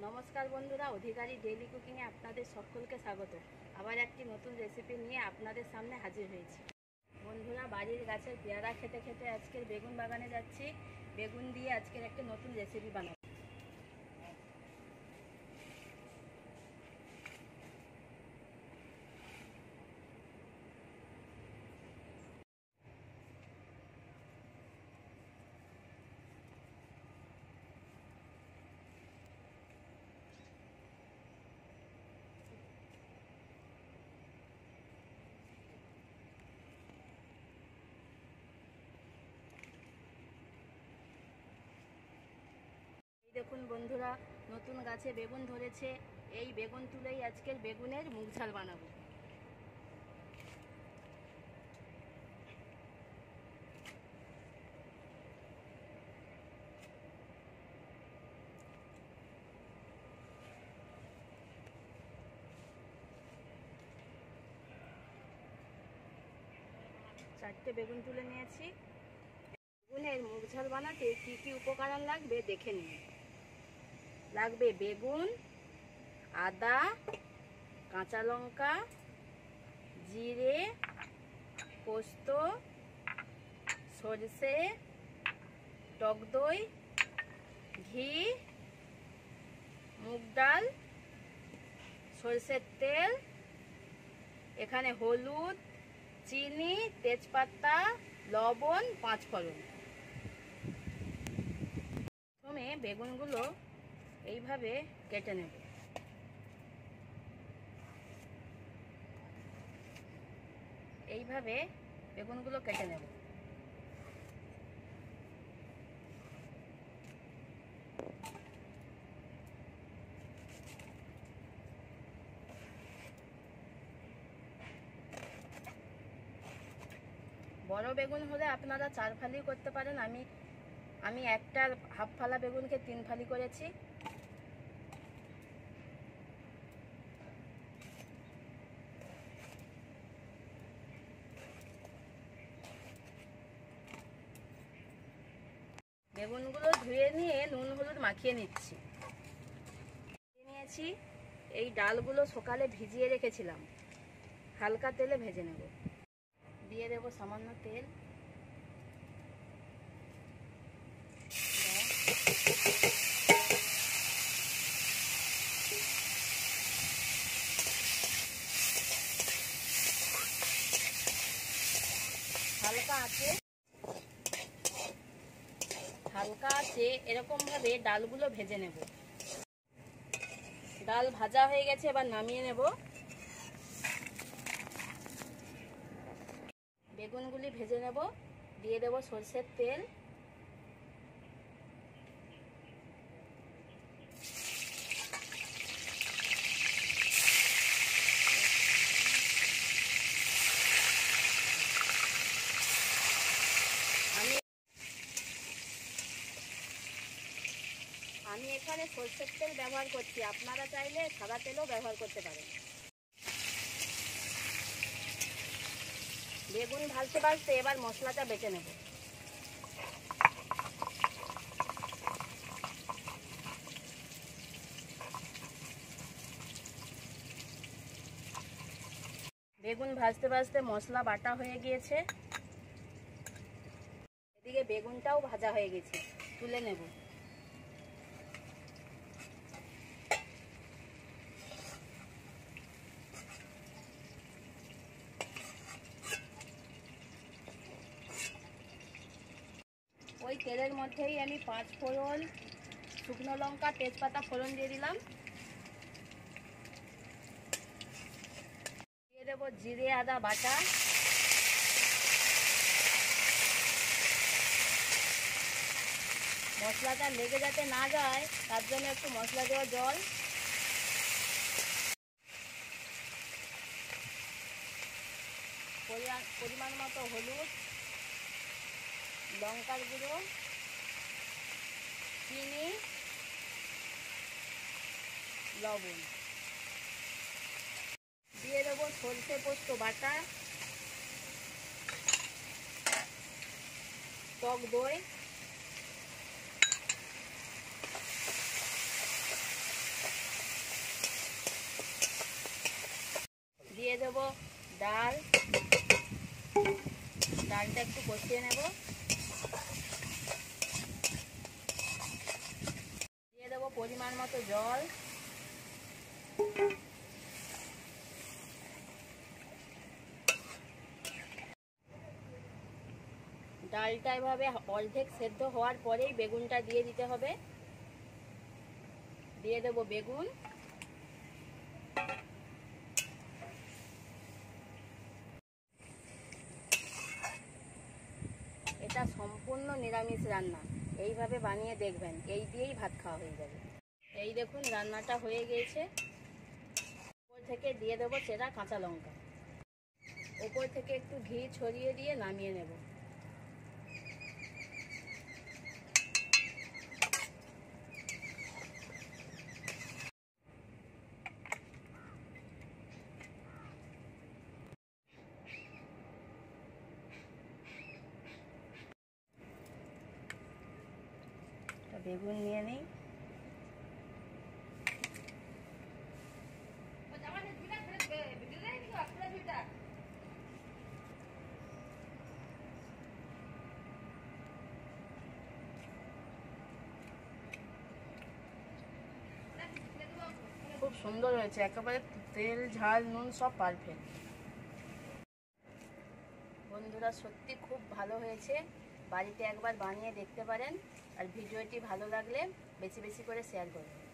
নমস্কার বন্ধুরা, অধিকারী ডেইলি কুকিংয়ে আপনাদের সকলকে স্বাগত। আবার একটি নতুন রেসিপি নিয়ে আপনাদের সামনে হাজির হয়েছি। বন্ধুরা, বাড়ির গাছের পেয়ারা খেতে খেতে আজকের বেগুন বাগানে যাচ্ছি। বেগুন দিয়ে আজকের একটা নতুন রেসিপি বানাবো। দেখুন বন্ধুরা, নতুন গাছে বেগুন ধরেছে। এই বেগুন তুলেই আজকের বেগুনের মুগ ঝাল বানাবো। চারটে বেগুন তুলে নিয়েছি। বেগুনের মুগ ঝাল বানাতে কি কি উপকরণ লাগবে দেখে নিন। লাগবে বেগুন, আদা, কাঁচা লঙ্কা, জিরে, পোস্ত, সরষে, টক দই, ঘি, মুগ ডাল, সরষের তেল, এখানে হলুদ, চিনি, তেজপাতা, লবণ, পাঁচফোড়ন। প্রথমে বেগুনগুলো এইভাবে কেটে নেব। এইভাবে বেগুনগুলো কেটে নেব। বড় বেগুন হলে আপনারা 4 ফালি করতে পারেন। আমি একটা হাফ ফালা বেগুনকে 3 ফালি করেছি। বেগুনগুলো ধুয়ে নিয়ে নুন হলুদ মাখিয়ে নিচ্ছি। নিয়েছি এই ডালগুলো সকালে ভিজিয়ে রেখেছিলাম, হালকা তেলে ভেজে নেব। দিয়ে দেব সামান্য তেল। হালকা আছে এরকম ভাবে ডালগুলো ভেজে নেব। ডাল ভাজা হয়ে গেছে, এবার নামিয়ে নেব। বেগুনগুলি ভেজে নেব। দিয়ে দেব সরষের তেল, আমি এখানে সরষের তেল ব্যবহার করছি, আপনারা চাইলে সাদা তেলও ব্যবহার করতে পারেন। বেগুন ভাজতে ভাজতে এবার মশলাটা বেটে নেব। বেগুন ভাজতে ভাজতে মশলা বাটা হয়ে গিয়েছে। এদিকে বেগুনটাও ভাজা হয়ে গেছে, তুলে নেব। ওই তেলের মধ্যেই আমি 5 ফোড়ন, শুকনো লঙ্কা, তেজপাতা ফোড়ন দিয়ে দিলাম। দিয়ে দেবো জিরে আদা বাটা। মশলাটা লেগে যাতে না যায় তার জন্য একটু মশলা দেওয়া জল। পরিমাণ মতো হলুদ, লঙ্কার গুঁড়ো, চিনি, লবণ। দিয়ে দেবো সরষে পোস্ত বাটা, টক দই, ডাল, ডালটা একটু কষিয়ে নেব। দিয়ে দেবো পরিমাণ মতো জল। ডালটা এভাবে অর্ধেক সেদ্ধ হওয়ার পরেই বেগুনটা দিয়ে দিতে হবে। দিয়ে দেবো বেগুন। এটা সম্পূর্ণ নিরামিষ রান্না, এইভাবে বানিয়ে দেখবেন, এই দিয়েই ভাত খাওয়া হয়ে যাবে। এই দেখুন রান্নাটা হয়ে গিয়েছে। উপর থেকে দিয়ে দেবো চেরা কাঁচা লঙ্কা। উপর থেকে একটু ঘি ছড়িয়ে দিয়ে নামিয়ে নেব। বেগুন নিয়ে নিই। খুব সুন্দর হয়েছে, একেবারে তেল ঝাল নুন সব পারফেক্ট। বন্ধুরা সত্যি খুব ভালো হয়েছে, বাড়িতে একবার বানিয়ে দেখতে পারেন। আর ভিডিওটি ভালো লাগলে বেশি বেশি করে শেয়ার করবেন।